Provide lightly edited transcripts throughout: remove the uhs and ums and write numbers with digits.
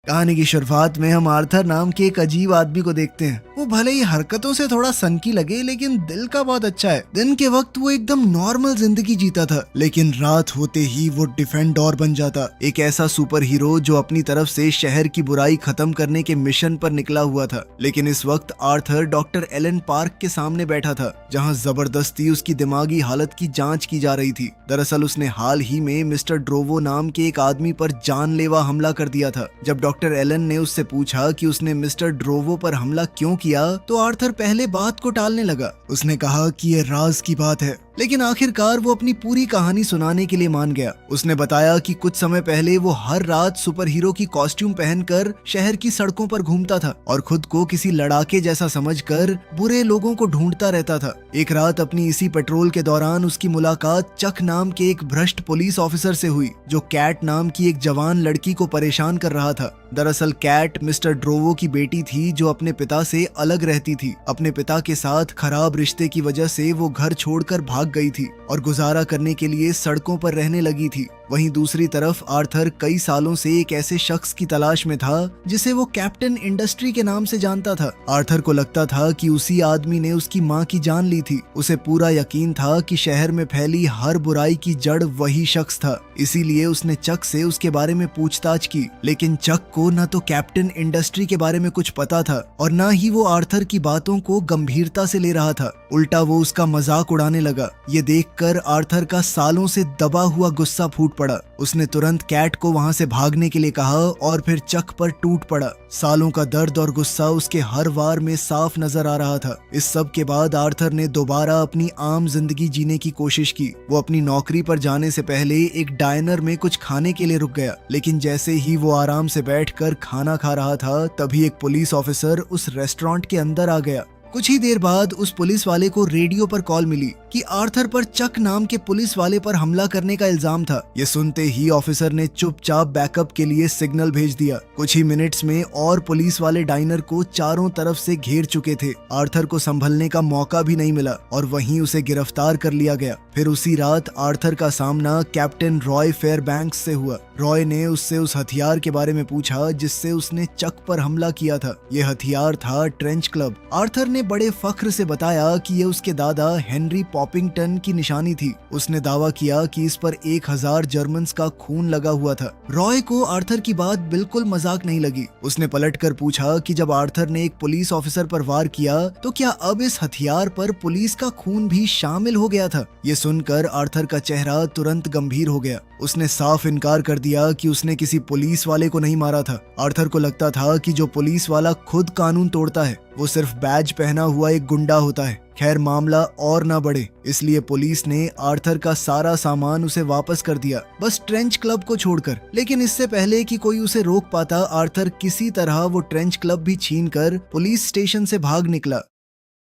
कहानी की शुरुआत में हम आर्थर नाम के एक अजीब आदमी को देखते हैं। वो भले ही हरकतों से थोड़ा सनकी लगे, लेकिन दिल का बहुत अच्छा है। दिन के वक्त वो एकदम नॉर्मल जिंदगी जीता था, लेकिन रात होते ही वो डिफेंडर बन जाता। एक ऐसा सुपर हीरो जो अपनी तरफ से शहर की बुराई खत्म करने के मिशन पर निकला हुआ था। लेकिन इस वक्त आर्थर डॉक्टर एलन पार्क के सामने बैठा था, जहाँ जबरदस्ती उसकी दिमागी हालत की जाँच की जा रही थी। दरअसल उसने हाल ही में मिस्टर ड्रोवो नाम के एक आदमी पर जानलेवा हमला कर दिया था। जब डॉक्टर एलन ने उससे पूछा कि उसने मिस्टर ड्रोवो पर हमला क्यों किया, तो आर्थर पहले बात को टालने लगा। उसने कहा कि ये राज की बात है, लेकिन आखिरकार वो अपनी पूरी कहानी सुनाने के लिए मान गया। उसने बताया कि कुछ समय पहले वो हर रात सुपर हीरो की कॉस्ट्यूम पहनकर शहर की सड़कों पर घूमता था और खुद को किसी लड़ाके जैसा समझकर बुरे लोगों को ढूंढता रहता था। एक रात अपनी इसी पेट्रोल के दौरान उसकी मुलाकात चक नाम के एक भ्रष्ट पुलिस ऑफिसर से हुई, जो कैट नाम की एक जवान लड़की को परेशान कर रहा था। दरअसल कैट मिस्टर ड्रोवो की बेटी थी, जो अपने पिता से अलग रहती थी। अपने पिता के साथ खराब रिश्ते की वजह से वो घर छोड़कर भाग गई थी और गुजारा करने के लिए सड़कों पर रहने लगी थी। वहीं दूसरी तरफ आर्थर कई सालों से एक ऐसे शख्स की तलाश में था जिसे वो कैप्टन इंडस्ट्री के नाम से जानता था। आर्थर को लगता था कि उसी आदमी ने उसकी मां की जान ली थी। उसे पूरा यकीन था कि शहर में फैली हर बुराई की जड़ वही शख्स था। इसीलिए उसने चक से उसके बारे में पूछताछ की, लेकिन चक को न तो कैप्टन इंडस्ट्री के बारे में कुछ पता था और न ही वो आर्थर की बातों को गंभीरता से ले रहा था। उल्टा वो उसका मजाक उड़ाने लगा। ये देखकर आर्थर का सालों से दबा हुआ गुस्सा फूट पड़ा। उसने तुरंत कैट को वहां से भागने के लिए कहा और फिर चक पर टूट पड़ा। सालों का दर्द और गुस्सा उसके हर वार में साफ नजर आ रहा था। इस सब के बाद आर्थर ने दोबारा अपनी आम जिंदगी जीने की कोशिश की। वो अपनी नौकरी पर जाने से पहले एक डायनर में कुछ खाने के लिए रुक गया, लेकिन जैसे ही वो आराम से बैठकर खाना खा रहा था, तभी एक पुलिस ऑफिसर उस रेस्टोरेंट के अंदर आ गया। कुछ ही देर बाद उस पुलिस वाले को रेडियो पर कॉल मिली कि आर्थर पर चक नाम के पुलिस वाले पर हमला करने का इल्जाम था। ये सुनते ही ऑफिसर ने चुपचाप बैकअप के लिए सिग्नल भेज दिया। कुछ ही मिनट्स में और पुलिस वाले डाइनर को चारों तरफ से घेर चुके थे। आर्थर को संभलने का मौका भी नहीं मिला और वहीं उसे गिरफ्तार कर लिया गया। फिर उसी रात आर्थर का सामना कैप्टन रॉय फेयरबैंक्स से हुआ। रॉय ने उससे उस हथियार के बारे में पूछा जिससे उसने चक पर हमला किया था। ये हथियार था ट्रेंच क्लब। आर्थर ने बड़े फख्र से बताया कि ये उसके दादा हेनरी पॉपिंगटन की निशानी थी। उसने दावा किया कि इस पर 1000 जर्मन्स का खून लगा हुआ था। रॉय को आर्थर की बात बिल्कुल मजाक नहीं लगी। उसने पलटकर पूछा कि जब आर्थर ने एक पुलिस ऑफिसर पर वार किया, तो क्या अब इस हथियार पर पुलिस का खून भी शामिल हो गया था? ये सुनकर आर्थर का चेहरा तुरंत गंभीर हो गया। उसने साफ इनकार कर दिया कि उसने किसी पुलिस वाले को नहीं मारा था। आर्थर को लगता था कि जो पुलिस वाला खुद कानून तोड़ता है, वो सिर्फ बैज पहना हुआ एक गुंडा होता है। खैर, मामला और ना बढ़े, इसलिए पुलिस ने आर्थर का सारा सामान उसे वापस कर दिया, बस ट्रेंच क्लब को छोड़कर। लेकिन इससे पहले कि कोई उसे रोक पाता, आर्थर किसी तरह वो ट्रेंच क्लब भी छीनकर पुलिस स्टेशन से भाग निकला।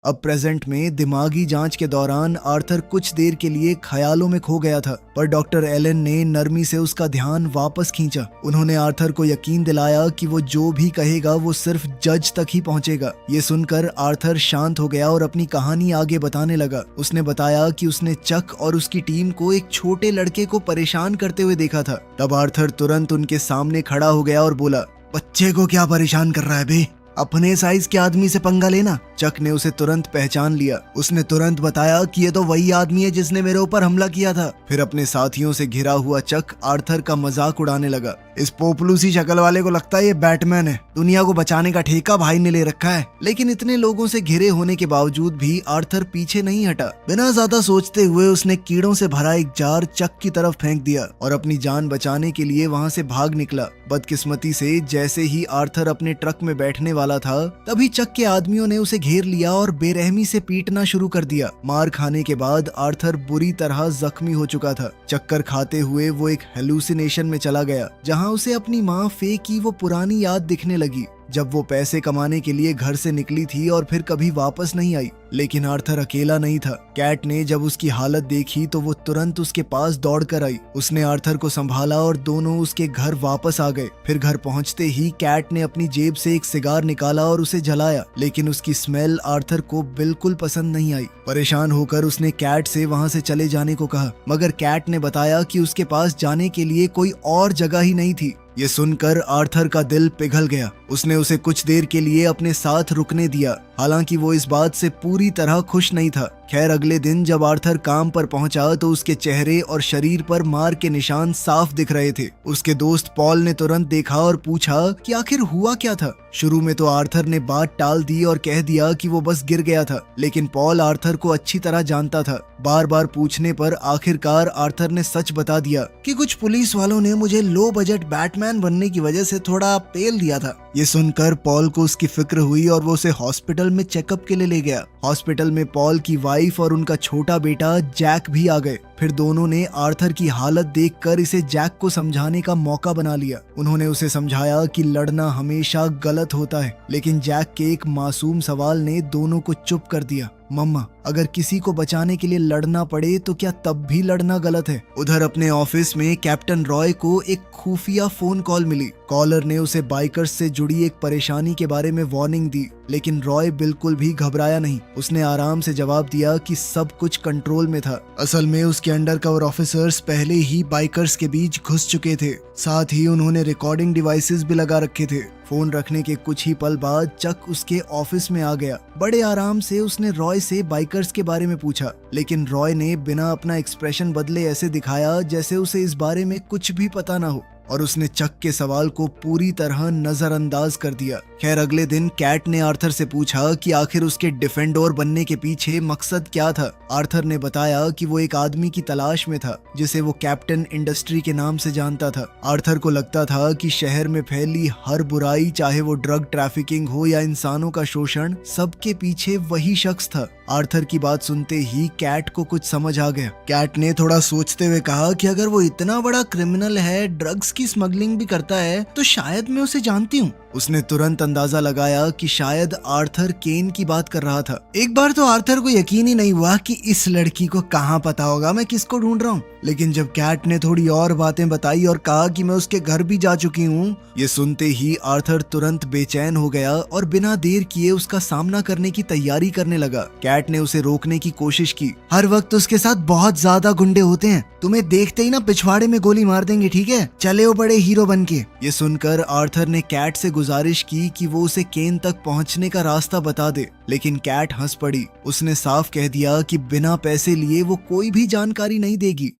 अब प्रेजेंट में दिमागी जांच के दौरान आर्थर कुछ देर के लिए ख्यालों में खो गया था, पर डॉक्टर एलन ने नरमी से उसका ध्यान वापस खींचा। उन्होंने आर्थर को यकीन दिलाया कि वो जो भी कहेगा वो सिर्फ जज तक ही पहुंचेगा। ये सुनकर आर्थर शांत हो गया और अपनी कहानी आगे बताने लगा। उसने बताया कि उसने चक और उसकी टीम को एक छोटे लड़के को परेशान करते हुए देखा था। तब आर्थर तुरंत उनके सामने खड़ा हो गया और बोला, बच्चे को क्या परेशान कर रहा है बे? अपने साइज के आदमी से पंगा लेना। चक ने उसे तुरंत पहचान लिया। उसने तुरंत बताया कि ये तो वही आदमी है जिसने मेरे ऊपर हमला किया था। फिर अपने साथियों से घिरा हुआ चक आर्थर का मजाक उड़ाने लगा। इस पोपलू सी शक्ल वाले को लगता है ये बैटमैन है। दुनिया को बचाने का ठेका भाई ने ले रखा है। लेकिन इतने लोगों से घिरे होने के बावजूद भी आर्थर पीछे नहीं हटा। बिना ज्यादा सोचते हुए उसने कीड़ों से भरा एक जार चक की तरफ फेंक दिया और अपनी जान बचाने के लिए वहां से भाग निकला। बदकिस्मती से जैसे ही आर्थर अपने ट्रक में बैठने वाला था, तभी चक के आदमियों ने उसे घेर लिया और बेरहमी से पीटना शुरू कर दिया। मार खाने के बाद आर्थर बुरी तरह जख्मी हो चुका था। चक्कर खाते हुए वो एक हेलुसिनेशन में चला गया, जहां उसे अपनी माँ फे की वो पुरानी याद दिखने लगी, जब वो पैसे कमाने के लिए घर से निकली थी और फिर कभी वापस नहीं आई। लेकिन आर्थर अकेला नहीं था। कैट ने जब उसकी हालत देखी तो वो तुरंत उसके पास दौड़ कर आई। उसने आर्थर को संभाला और दोनों उसके घर वापस आ गए। फिर घर पहुंचते ही कैट ने अपनी जेब से एक सिगार निकाला और उसे जलाया, लेकिन उसकी स्मेल आर्थर को बिल्कुल पसंद नहीं आई। परेशान होकर उसने कैट से वहां से चले जाने को कहा, मगर कैट ने बताया कि उसके पास जाने के लिए कोई और जगह ही नहीं थी। ये सुनकर आर्थर का दिल पिघल गया। उसने उसे कुछ देर के लिए अपने साथ रुकने दिया, हालांकि वो इस बात से पूरी तरह खुश नहीं था। खैर अगले दिन जब आर्थर काम पर पहुंचा तो उसके चेहरे और शरीर पर मार के निशान साफ दिख रहे थे। उसके दोस्त पॉल ने तुरंत देखा और पूछा कि आखिर हुआ क्या था। शुरू में तो आर्थर ने बात टाल दी और कह दिया कि वो बस गिर गया था, लेकिन पॉल आर्थर को अच्छी तरह जानता था। बार बार पूछने पर आखिरकार आर्थर ने सच बता दिया कि कुछ पुलिस वालों ने मुझे लो बजट बैटमैन बनने की वजह से थोड़ा पेल दिया था। ये सुनकर पॉल को उसकी फिक्र हुई और वो उसे हॉस्पिटल में चेकअप के लिए ले गया। हॉस्पिटल में पॉल की वाइफ और उनका छोटा बेटा जैक भी आ गए। फिर दोनों ने आर्थर की हालत देखकर इसे जैक को समझाने का मौका बना लिया। उन्होंने उसे समझाया कि लड़ना हमेशा गलत होता है, लेकिन जैक के एक मासूम सवाल ने दोनों को चुप कर दिया। मम्मा, अगर किसी को बचाने के लिए लड़ना पड़े तो क्या तब भी लड़ना गलत है? उधर अपने ऑफिस में कैप्टन रॉय को एक खुफिया फोन कॉल मिली। कॉलर ने उसे बाइकर्स से जुड़ी एक परेशानी के बारे में वार्निंग दी, लेकिन रॉय बिल्कुल भी घबराया नहीं। उसने आराम से जवाब दिया कि सब कुछ कंट्रोल में था। असल में उसके अंडरकवर ऑफिसर्स पहले ही बाइकर्स के बीच घुस चुके थे। साथ ही उन्होंने रिकॉर्डिंग डिवाइसेस भी लगा रखे थे। फोन रखने के कुछ ही पल बाद चक उसके ऑफिस में आ गया। बड़े आराम से उसने रॉय से बाइकर्स के बारे में पूछा, लेकिन रॉय ने बिना अपना एक्सप्रेशन बदले ऐसे दिखाया जैसे उसे इस बारे में कुछ भी पता ना हो, और उसने चक के सवाल को पूरी तरह नजरअंदाज कर दिया। खैर अगले दिन कैट ने आर्थर से पूछा कि आखिर उसके डिफेंडर बनने के पीछे मकसद क्या था। आर्थर ने बताया कि वो एक आदमी की तलाश में था जिसे वो कैप्टन इंडस्ट्री के नाम से जानता था। आर्थर को लगता था कि शहर में फैली हर बुराई, चाहे वो ड्रग ट्रैफिकिंग हो या इंसानों का शोषण, सबके पीछे वही शख्स था। आर्थर की बात सुनते ही कैट को कुछ समझ आ गया। कैट ने थोड़ा सोचते हुए कहा कि अगर वो इतना बड़ा क्रिमिनल है, ड्रग्स की स्मगलिंग भी करता है, तो शायद मैं उसे जानती हूँ। उसने तुरंत अंदाजा लगाया कि शायद आर्थर केन की बात कर रहा था। एक बार तो आर्थर को यकीन ही नहीं हुआ कि इस लड़की को कहाँ पता होगा मैं किसको ढूंढ रहा हूँ, लेकिन जब कैट ने थोड़ी और बातें बताई और कहा कि मैं उसके घर भी जा चुकी हूँ, ये सुनते ही आर्थर तुरंत बेचैन हो गया और बिना देर किए उसका सामना करने की तैयारी करने लगा। कैट ने उसे रोकने की कोशिश की। हर वक्त उसके साथ बहुत ज्यादा गुंडे होते हैं, तुम्हें देखते ही ना पिछवाड़े में गोली मार देंगे, ठीक है? चले हो बड़े हीरो बन के। ये सुनकर आर्थर ने कैट से गुजारिश की कि वो उसे केन तक पहुंचने का रास्ता बता दे, लेकिन कैट हंस पड़ी। उसने साफ कह दिया कि बिना पैसे लिए वो कोई भी जानकारी नहीं देगी।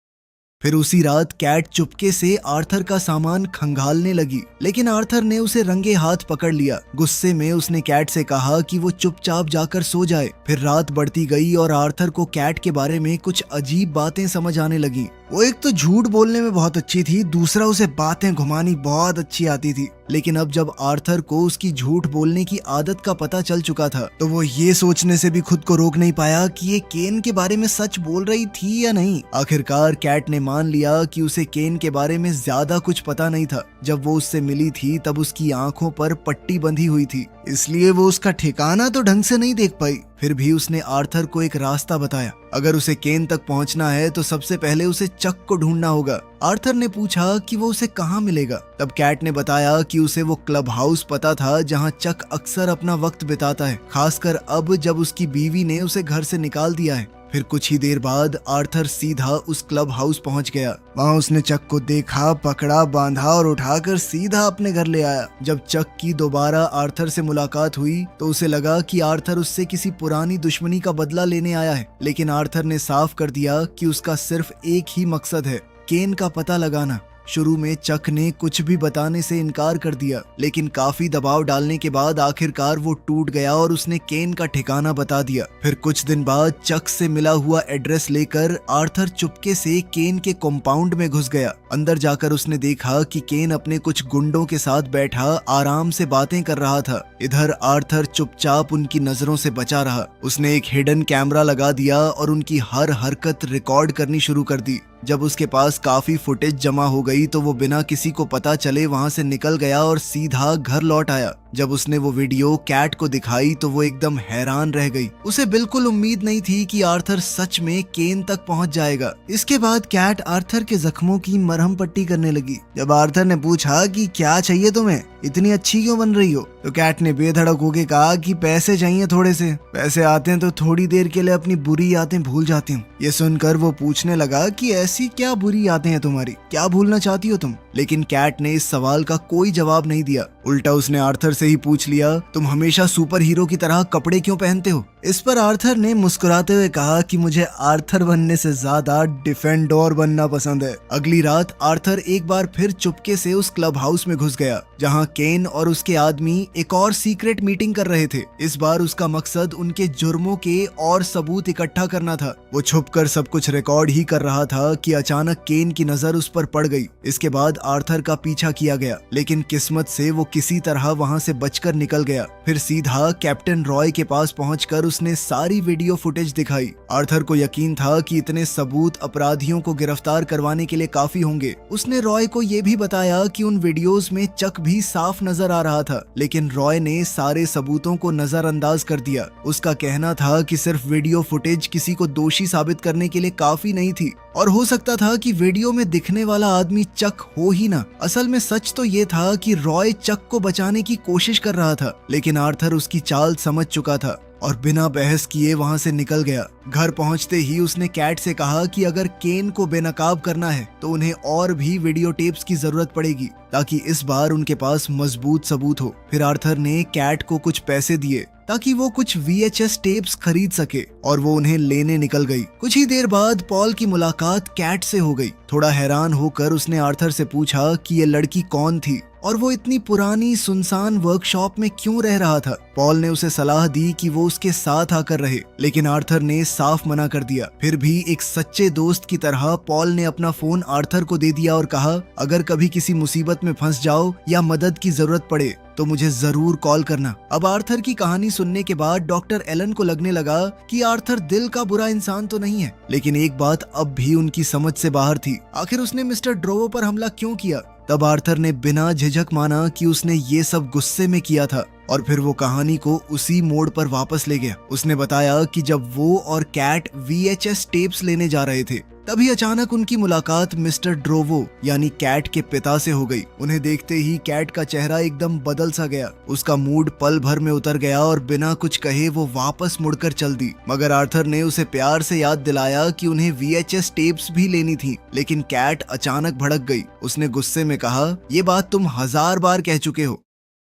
फिर उसी रात कैट चुपके से आर्थर का सामान खंगालने लगी, लेकिन आर्थर ने उसे रंगे हाथ पकड़ लिया। गुस्से में उसने कैट से कहा कि वो चुपचाप जाकर सो जाए। फिर रात बढ़ती गई और आर्थर को कैट के बारे में कुछ अजीब बातें समझ आने लगी। वो एक तो झूठ बोलने में बहुत अच्छी थी, दूसरा उसे बातें घुमानी बहुत अच्छी आती थी। लेकिन अब जब आर्थर को उसकी झूठ बोलने की आदत का पता चल चुका था, तो वो ये सोचने से भी खुद को रोक नहीं पाया कि ये केन के बारे में सच बोल रही थी या नहीं। आखिरकार कैट ने मान लिया कि उसे केन के बारे में ज्यादा कुछ पता नहीं था। जब वो उससे मिली थी तब उसकी आंखों पर पट्टी बंधी हुई थी, इसलिए वो उसका ठिकाना तो ढंग से नहीं देख पाई। फिर भी उसने आर्थर को एक रास्ता बताया। अगर उसे केन तक पहुंचना है तो सबसे पहले उसे चक को ढूंढना होगा। आर्थर ने पूछा कि वो उसे कहाँ मिलेगा। तब कैट ने बताया कि उसे वो क्लब हाउस पता था जहाँ चक अक्सर अपना वक्त बिताता है, खासकर अब जब उसकी बीवी ने उसे घर से निकाल दिया है। फिर कुछ ही देर बाद आर्थर सीधा उस क्लब हाउस पहुंच गया। वहां उसने चक को देखा, पकड़ा, बांधा और उठाकर सीधा अपने घर ले आया। जब चक की दोबारा आर्थर से मुलाकात हुई तो उसे लगा कि आर्थर उससे किसी पुरानी दुश्मनी का बदला लेने आया है, लेकिन आर्थर ने साफ कर दिया कि उसका सिर्फ एक ही मकसद है, केन का पता लगाना। शुरू में चक ने कुछ भी बताने से इनकार कर दिया, लेकिन काफी दबाव डालने के बाद आखिरकार वो टूट गया और उसने केन का ठिकाना बता दिया। फिर कुछ दिन बाद चक से मिला हुआ एड्रेस लेकर आर्थर चुपके से केन के कॉम्पाउंड में घुस गया। अंदर जाकर उसने देखा कि केन अपने कुछ गुंडों के साथ बैठा आराम से बातें कर रहा था। इधर आर्थर चुपचाप उनकी नजरों से बचा रहा। उसने एक हिडन कैमरा लगा दिया और उनकी हर हरकत रिकॉर्ड करनी शुरू कर दी। जब उसके पास काफी फुटेज जमा हो गई तो वो बिना किसी को पता चले वहां से निकल गया और सीधा घर लौट आया। जब उसने वो वीडियो कैट को दिखाई तो वो एकदम हैरान रह गई। उसे बिल्कुल उम्मीद नहीं थी कि आर्थर सच में केन तक पहुंच जाएगा। इसके बाद कैट आर्थर के जख्मों की मरहम पट्टी करने लगी। जब आर्थर ने पूछा कि क्या चाहिए तुम्हें, इतनी अच्छी क्यों बन रही हो, तो कैट ने बेधड़क होकर कहा कि पैसे चाहिए थोड़े से। पैसे आते हैं तो थोड़ी देर के लिए अपनी बुरी यादें भूल जाती हूँ। ये सुनकर वो पूछने लगा कि ऐसी क्या बुरी यादें हैं तुम्हारी, क्या भूलना चाहती हो तुम? लेकिन कैट ने इस सवाल का कोई जवाब नहीं दिया। उल्टा उसने आर्थर से ही पूछ लिया, तुम हमेशा सुपर हीरो की तरह कपड़े क्यों पहनते हो? इस पर आर्थर ने मुस्कुराते हुए कहा कि मुझे आर्थर बनने से ज्यादा डिफेंडर बनना पसंद है। अगली रात आर्थर एक बार फिर चुपके से उस क्लब हाउस में घुस गया जहां केन और उसके आदमी एक और सीक्रेट मीटिंग कर रहे थे। इस बार उसका मकसद उनके जुर्मों के और सबूत इकट्ठा करना था। वो छुपकर सब कुछ रिकॉर्ड ही कर रहा था कि अचानक केन की नजर उस पर पड़ गई। इसके बाद आर्थर का पीछा किया गया, लेकिन किस्मत से वो किसी तरह वहां से बचकर निकल गया। फिर सीधा कैप्टन रॉय के पास पहुंचकर उसने सारी वीडियो फुटेज दिखाई। आर्थर को यकीन था कि इतने सबूत अपराधियों को गिरफ्तार करवाने के लिए काफी होंगे। उसने रॉय को ये भी बताया कि उन वीडियोस में चक भी साफ नजर आ रहा था, लेकिन रॉय ने सारे सबूतों को नजरअंदाज कर दिया। उसका कहना था कि सिर्फ वीडियो फुटेज किसी को दोषी साबित करने के लिए काफी नहीं थी और हो सकता था कि वीडियो में दिखने वाला आदमी चक हो ही ना। असल में सच तो ये था कि रॉय चक को बचाने की कोशिश कर रहा था, लेकिन आर्थर उसकी चाल समझ चुका था और बिना बहस किए वहां से निकल गया। घर पहुंचते ही उसने कैट से कहा कि अगर केन को बेनकाब करना है तो उन्हें और भी वीडियो टेप्स की जरूरत पड़ेगी, ताकि इस बार उनके पास मजबूत सबूत हो। फिर आर्थर ने कैट को कुछ पैसे दिए ताकि वो कुछ VHS टेप्स खरीद सके और वो उन्हें लेने निकल गई। कुछ ही देर बाद पॉल की मुलाकात कैट से हो गई। थोड़ा हैरान होकर उसने आर्थर से पूछा कि ये लड़की कौन थी और वो इतनी पुरानी सुनसान वर्कशॉप में क्यों रह रहा था। पॉल ने उसे सलाह दी कि वो उसके साथ आकर रहे, लेकिन आर्थर ने साफ मना कर दिया। फिर भी एक सच्चे दोस्त की तरह पॉल ने अपना फोन आर्थर को दे दिया और कहा, अगर कभी किसी मुसीबत में फंस जाओ या मदद की जरूरत पड़े तो मुझे जरूर कॉल करना। अब आर्थर की कहानी सुनने के बाद डॉक्टर एलन को लगने लगा कि आर्थर दिल का बुरा इंसान तो नहीं है, लेकिन एक बात अब भी उनकी समझ से बाहर थी। आखिर उसने मिस्टर ड्रोवो पर हमला क्यों किया? तब आर्थर ने बिना झिझक माना कि उसने ये सब गुस्से में किया था और फिर वो कहानी को उसी मोड़ पर वापस ले गया। उसने बताया कि जब वो और कैट VHS टेप्स लेने जा रहे थे तभी अचानक उनकी मुलाकात मिस्टर ड्रोवो यानी कैट के पिता से हो गई। उन्हें देखते ही कैट का चेहरा एकदम बदल सा गया। उसका मूड पल भर में उतर गया और बिना कुछ कहे वो वापस मुड़कर चल दी। मगर आर्थर ने उसे प्यार से याद दिलाया कि उन्हें VHS टेप्स भी लेनी थी, लेकिन कैट अचानक भड़क गई। उसने गुस्से में कहा, ये बात तुम 1000 बार कह चुके हो।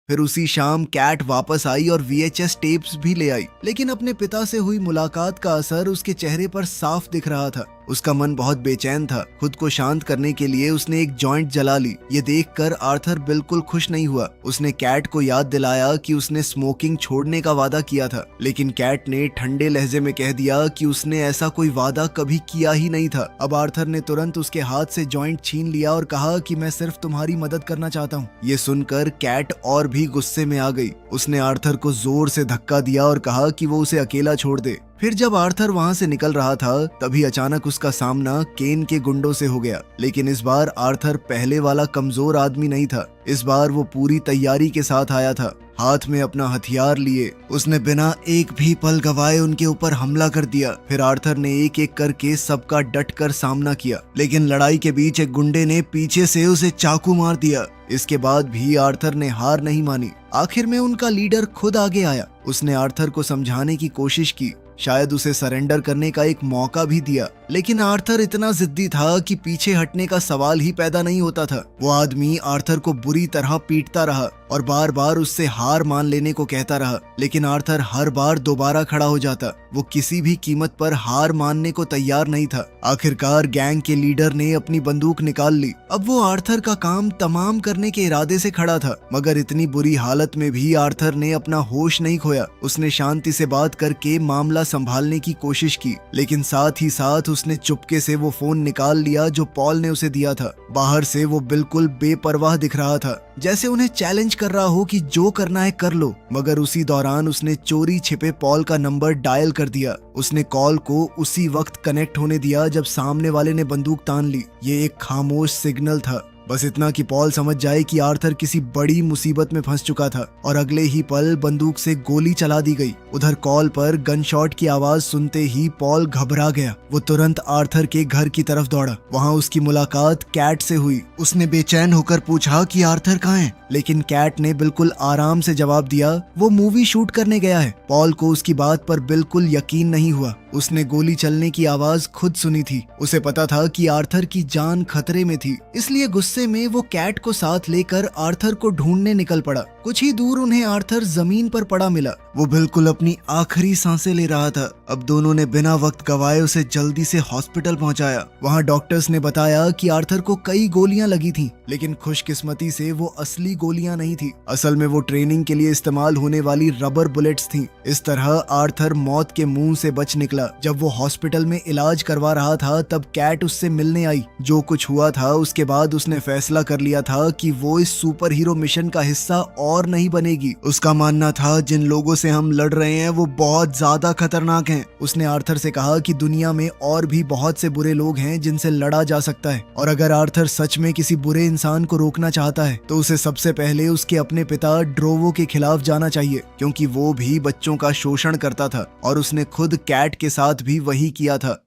फिर उसी शाम कैट वापस आई और VHS टेप्स भी ले आई, लेकिन अपने पिता से हुई मुलाकात का असर उसके चेहरे पर साफ दिख रहा था। उसका मन बहुत बेचैन था। खुद को शांत करने के लिए उसने एक जॉइंट जला ली। ये देखकर आर्थर बिल्कुल खुश नहीं हुआ। उसने कैट को याद दिलाया कि उसने स्मोकिंग छोड़ने का वादा किया था, लेकिन कैट ने ठंडे लहजे में कह दिया कि उसने ऐसा कोई वादा कभी किया ही नहीं था। अब आर्थर ने तुरंत उसके हाथ से जॉइंट छीन लिया और कहा कि मैं सिर्फ तुम्हारी मदद करना चाहता हूँ। ये सुनकर कैट और भी गुस्से में आ गई। उसने आर्थर को जोर से धक्का दिया और कहा कि वो उसे अकेला छोड़ दे। फिर जब आर्थर वहां से निकल रहा था तभी अचानक उसका सामना केन के गुंडों से हो गया। लेकिन इस बार आर्थर पहले वाला कमजोर आदमी नहीं था। इस बार वो पूरी तैयारी के साथ आया था, हाथ में अपना हथियार लिए। उसने बिना एक भी पल गवाए उनके ऊपर हमला कर दिया। फिर आर्थर ने एक एक करके सबका डटकर सामना किया, लेकिन लड़ाई के बीच एक गुंडे ने पीछे से उसे चाकू मार दिया। इसके बाद भी आर्थर ने हार नहीं मानी। आखिर में उनका लीडर खुद आगे आया। उसने आर्थर को समझाने की कोशिश की, शायद उसे सरेंडर करने का एक मौका भी दिया, लेकिन आर्थर इतना जिद्दी था कि पीछे हटने का सवाल ही पैदा नहीं होता था। वो आदमी आर्थर को बुरी तरह पीटता रहा और बार बार उससे हार मान लेने को कहता रहा, लेकिन आर्थर हर बार दोबारा खड़ा हो जाता। वो किसी भी कीमत पर हार मानने को तैयार नहीं था। आखिरकार गैंग के लीडर ने अपनी बंदूक निकाल ली। अब वो आर्थर का काम तमाम करने के इरादे से खड़ा था, मगर इतनी बुरी हालत में भी आर्थर ने अपना होश नहीं खोया। उसने शांति से बात करके मामला संभालने की कोशिश की, लेकिन साथ ही साथ उसने चुपके से वो फोन निकाल लिया जो पॉल ने उसे दिया था। बाहर से वो बिल्कुल बेपरवाह दिख रहा था, जैसे उन्हें चैलेंज कर रहा हो कि जो करना है कर लो। मगर उसी दौरान उसने चोरी छिपे पॉल का नंबर डायल कर दिया। उसने कॉल को उसी वक्त कनेक्ट होने दिया जब सामने वाले ने बंदूक तान ली। ये एक खामोश सिग्नल था, बस इतना कि पॉल समझ जाए कि आर्थर किसी बड़ी मुसीबत में फंस चुका था, और अगले ही पल बंदूक से गोली चला दी गई। उधर कॉल पर गन शॉट की आवाज सुनते ही पॉल घबरा गया। वो तुरंत आर्थर के घर की तरफ दौड़ा। वहाँ उसकी मुलाकात कैट से हुई। उसने बेचैन होकर पूछा कि आर्थर कहाँ है, लेकिन कैट ने बिल्कुल आराम से जवाब दिया, वो मूवी शूट करने गया है। पॉल को उसकी बात पर बिल्कुल यकीन नहीं हुआ। उसने गोली चलने की आवाज खुद सुनी थी। उसे पता था कि आर्थर की जान खतरे में थी, इसलिए गुस्से में वो कैट को साथ लेकर आर्थर को ढूंढने निकल पड़ा। कुछ ही दूर उन्हें आर्थर जमीन पर पड़ा मिला। वो बिल्कुल अपनी आखिरी सांसें ले रहा था। अब दोनों ने बिना वक्त गवाए उसे जल्दी से हॉस्पिटल पहुंचाया। वहां डॉक्टर्स ने बताया कि आर्थर को कई गोलियां लगी थीं, लेकिन खुशकिस्मती से वो असली गोलियां नहीं थी। असल में वो ट्रेनिंग के लिए इस्तेमाल होने वाली रबर बुलेट्स थीं। इस तरह आर्थर मौत के मुंह से बच निकला। जब वो हॉस्पिटल में इलाज करवा रहा था तब कैट उससे मिलने आई। जो कुछ हुआ था उसके बाद उसने फैसला कर लिया था कि वो इस सुपर हीरो मिशन का हिस्सा और नहीं बनेगी। उसका मानना था जिन लोगों से हम लड़ रहे हैं वो बहुत ज्यादा खतरनाक हैं। उसने आर्थर से कहा कि दुनिया में और भी बहुत से बुरे लोग हैं जिनसे लड़ा जा सकता है, और अगर आर्थर सच में किसी बुरे इंसान को रोकना चाहता है तो उसे सबसे पहले उसके अपने पिता ड्रोवो के खिलाफ जाना चाहिए, क्योंकि वो भी बच्चों का शोषण करता था और उसने खुद कैट के साथ भी वही किया था।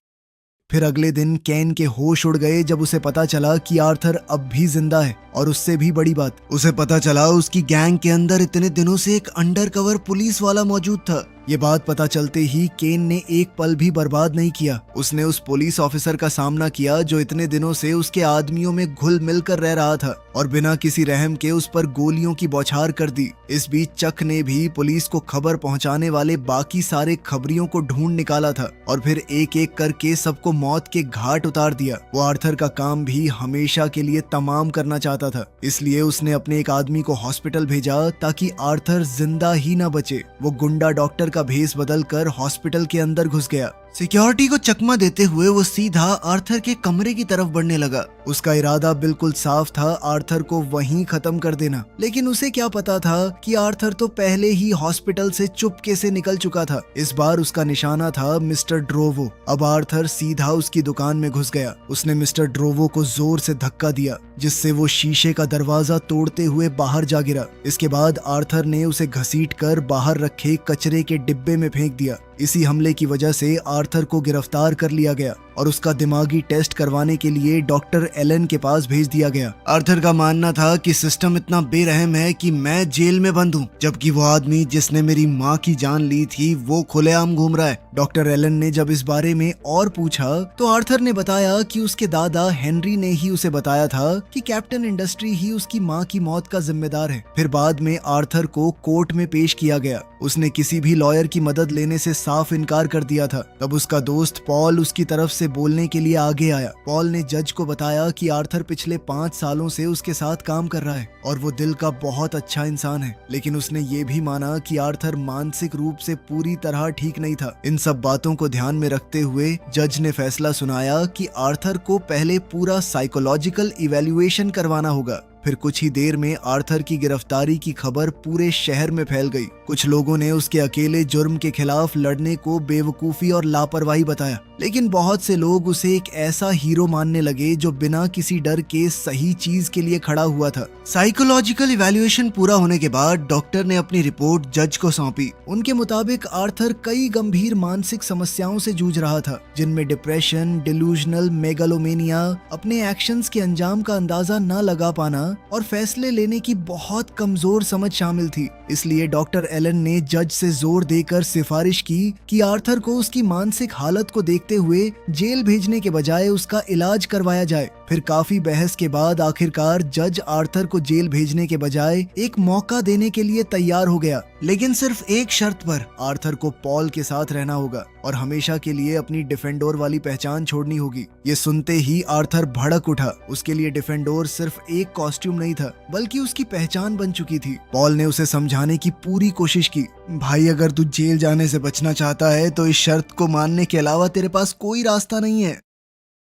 फिर अगले दिन केन के होश उड़ गए जब उसे पता चला कि आर्थर अब भी जिंदा है, और उससे भी बड़ी बात, उसे पता चला उसकी गैंग के अंदर इतने दिनों से एक अंडरकवर पुलिस वाला मौजूद था। ये बात पता चलते ही केन ने एक पल भी बर्बाद नहीं किया। उसने उस पुलिस ऑफिसर का सामना किया जो इतने दिनों से उसके आदमियों में घुल मिल कर रह रहा था, और बिना किसी रहम के उस पर गोलियों की बौछार कर दी। इस बीच चक ने भी पुलिस को खबर पहुंचाने वाले बाकी सारे खबरियों को ढूंढ निकाला था, और फिर एक एक करके सबको मौत के घाट उतार दिया। वो आर्थर का काम भी हमेशा के लिए तमाम करना चाहता था, इसलिए उसने अपने एक आदमी को हॉस्पिटल भेजा ताकि आर्थर जिंदा ही न बचे। वो गुंडा डॉक्टर का भेस बदलकर हॉस्पिटल के अंदर घुस गया। सिक्योरिटी को चकमा देते हुए वो सीधा आर्थर के कमरे की तरफ बढ़ने लगा। उसका इरादा बिल्कुल साफ था, आर्थर को वहीं खत्म कर देना। लेकिन उसे क्या पता था कि आर्थर तो पहले ही हॉस्पिटल से चुपके से निकल चुका था। इस बार उसका निशाना था मिस्टर ड्रोवो। अब आर्थर सीधा उसकी दुकान में घुस गया। उसने मिस्टर ड्रोवो को जोर से धक्का दिया, जिससे वो शीशे का दरवाजा तोड़ते हुए बाहर जा गिरा। इसके बाद आर्थर ने उसे घसीटकर बाहर रखे कचरे के डिब्बे में फेंक दिया। इसी हमले की वजह से आर्थर को गिरफ्तार कर लिया गया और उसका दिमागी टेस्ट करवाने के लिए डॉक्टर एलन के पास भेज दिया गया। आर्थर का मानना था कि सिस्टम इतना बेरहम है कि मैं जेल में बंद हूँ, जबकि वो आदमी जिसने मेरी माँ की जान ली थी वो खुलेआम घूम रहा है। डॉक्टर एलन ने जब इस बारे में और पूछा तो आर्थर ने बताया कि उसके दादा हेनरी ने ही उसे बताया था कि कैप्टन इंडस्ट्री ही उसकी माँ की मौत का जिम्मेदार है। फिर बाद में आर्थर को कोर्ट में पेश किया गया। उसने किसी भी लॉयर की मदद लेने से साफ इनकार कर दिया था। तब उसका दोस्त पॉल उसकी तरफ से बोलने के लिए आगे आया। पॉल ने जज को बताया कि आर्थर पिछले 5 सालों से उसके साथ काम कर रहा है और वो दिल का बहुत अच्छा इंसान है, लेकिन उसने ये भी माना कि आर्थर मानसिक रूप से पूरी तरह ठीक नहीं था। इन सब बातों को ध्यान में रखते हुए जज ने फैसला सुनाया कि आर्थर को पहले पूरा साइकोलॉजिकल इवैल्यूएशन करवाना होगा। फिर कुछ ही देर में आर्थर की गिरफ्तारी की खबर पूरे शहर में फैल गई। कुछ लोगों ने उसके अकेले जुर्म के खिलाफ लड़ने को बेवकूफी और लापरवाही बताया, लेकिन बहुत से लोग उसे एक ऐसा हीरो मानने लगे जो बिना किसी डर के सही चीज के लिए खड़ा हुआ था। साइकोलॉजिकल इवैल्यूएशन पूरा होने के बाद डॉक्टर ने अपनी रिपोर्ट जज को सौंपी। उनके मुताबिक आर्थर कई गंभीर मानसिक समस्याओं से जूझ रहा था, जिनमें डिप्रेशन, डिलूजनल मेगालोमेनिया, अपने एक्शंस के अंजाम का अंदाजा न लगा पाना और फैसले लेने की बहुत कमजोर समझ शामिल थी। इसलिए डॉक्टर एलन ने जज से जोर देकर सिफारिश की कि आर्थर को उसकी मानसिक हालत को देखते हुए जेल भेजने के बजाय उसका इलाज करवाया जाए। फिर काफी बहस के बाद आखिरकार जज आर्थर को जेल भेजने के बजाय एक मौका देने के लिए तैयार हो गया, लेकिन सिर्फ एक शर्त पर। आर्थर को पॉल के साथ रहना होगा और हमेशा के लिए अपनी डिफेंडोर वाली पहचान छोड़नी होगी। ये सुनते ही आर्थर भड़क उठा। उसके लिए डिफेंडोर सिर्फ एक कॉस्ट्यूम नहीं था, बल्कि उसकी पहचान बन चुकी थी। पॉल ने उसे समझाने की पूरी कोशिश की, भाई अगर तू जेल जाने से बचना चाहता है तो इस शर्त को मानने के अलावा तेरे पास कोई रास्ता नहीं है।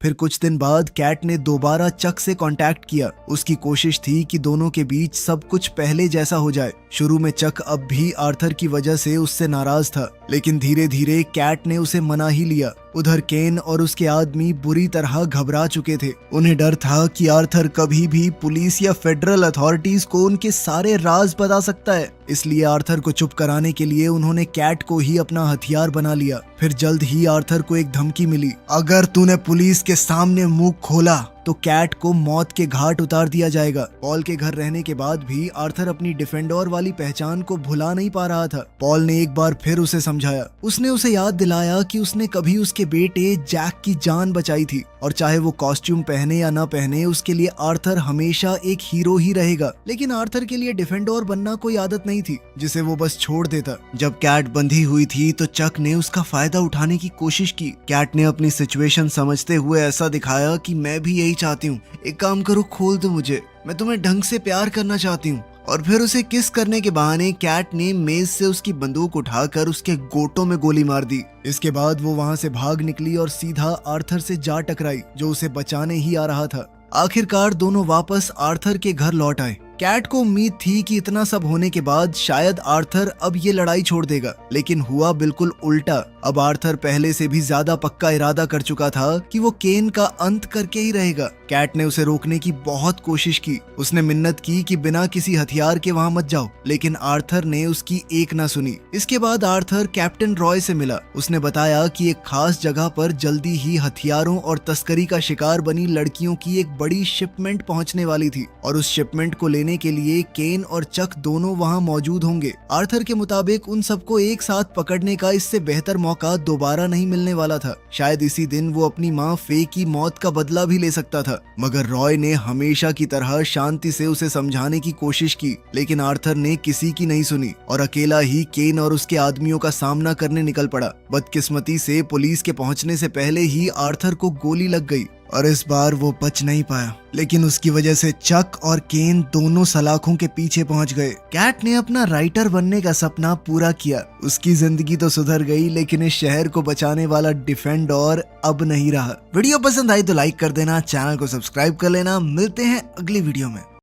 फिर कुछ दिन बाद कैट ने दोबारा चक से कांटेक्ट किया। उसकी कोशिश थी कि दोनों के बीच सब कुछ पहले जैसा हो जाए। शुरू में चक अब भी आर्थर की वजह से उससे नाराज था, लेकिन धीरे धीरे कैट ने उसे मना ही लिया। उधर केन और उसके आदमी बुरी तरह घबरा चुके थे। उन्हें डर था कि आर्थर कभी भी पुलिस या फेडरल अथॉरिटीज को उनके सारे राज बता सकता है। इसलिए आर्थर को चुप कराने के लिए उन्होंने कैट को ही अपना हथियार बना लिया। फिर जल्द ही आर्थर को एक धमकी मिली, अगर तूने पुलिस के सामने मुंह खोला तो कैट को मौत के घाट उतार दिया जाएगा। पॉल के घर रहने के बाद भी आर्थर अपनी डिफेंडर वाली पहचान को भुला नहीं पा रहा था। पॉल ने एक बार फिर उसे समझाया, उसने उसे याद दिलाया कि उसने कभी उसके बेटे जैक की जान बचाई थी और चाहे वो कॉस्ट्यूम पहने या ना पहने उसके लिए आर्थर हमेशा एक हीरो ही रहेगा। लेकिन आर्थर के लिए डिफेंडर बनना कोई आदत नहीं थी जिसे वो बस छोड़ देता। जब कैट बंधी हुई थी तो चक ने उसका फायदा उठाने की कोशिश की। कैट ने अपनी सिचुएशन समझते हुए ऐसा दिखाया कि मैं भी यही चाहती हूँ, एक काम करो, खोल दो मुझे, मैं तुम्हें ढंग से प्यार करना चाहती हूँ। और फिर उसे किस करने के बहाने कैट ने मेज से उसकी बंदूक उठाकर उसके गोटों में गोली मार दी। इसके बाद वो वहां से भाग निकली और सीधा आर्थर से जा टकराई जो उसे बचाने ही आ रहा था। आखिरकार दोनों वापस आर्थर के घर लौट आए। कैट को उम्मीद थी कि इतना सब होने के बाद शायद आर्थर अब ये लड़ाई छोड़ देगा, लेकिन हुआ बिल्कुल उल्टा। अब आर्थर पहले से भी ज्यादा पक्का इरादा कर चुका था कि वो केन का अंत करके ही रहेगा। कैट ने उसे रोकने की बहुत कोशिश की, उसने मिन्नत की कि बिना किसी हथियार के वहां मत जाओ, लेकिन आर्थर ने उसकी एक ना सुनी। इसके बाद आर्थर कैप्टन रॉय से मिला। उसने बताया कि एक खास जगह पर जल्दी ही हथियारों और तस्करी का शिकार बनी लड़कियों की एक बड़ी शिपमेंट पहुंचने वाली थी और उस शिपमेंट को लेने के लिए केन और चक दोनों वहां मौजूद होंगे। आर्थर के मुताबिक उन सबको एक साथ पकड़ने का इससे बेहतर मौका दोबारा नहीं मिलने वाला था। शायद इसी दिन वो अपनी माँ फे की मौत का बदला भी ले सकता था। मगर रॉय ने हमेशा की तरह शांति से उसे समझाने की कोशिश की, लेकिन आर्थर ने किसी की नहीं सुनी और अकेला ही केन और उसके आदमियों का सामना करने निकल पड़ा। बदकिस्मती से पुलिस के पहुंचने से पहले ही आर्थर को गोली लग गई और इस बार वो बच नहीं पाया, लेकिन उसकी वजह से चक और केन दोनों सलाखों के पीछे पहुंच गए। कैट ने अपना राइटर बनने का सपना पूरा किया। उसकी जिंदगी तो सुधर गई, लेकिन इस शहर को बचाने वाला डिफेंडर अब नहीं रहा। वीडियो पसंद आई तो लाइक कर देना, चैनल को सब्सक्राइब कर लेना। मिलते हैं अगली वीडियो में।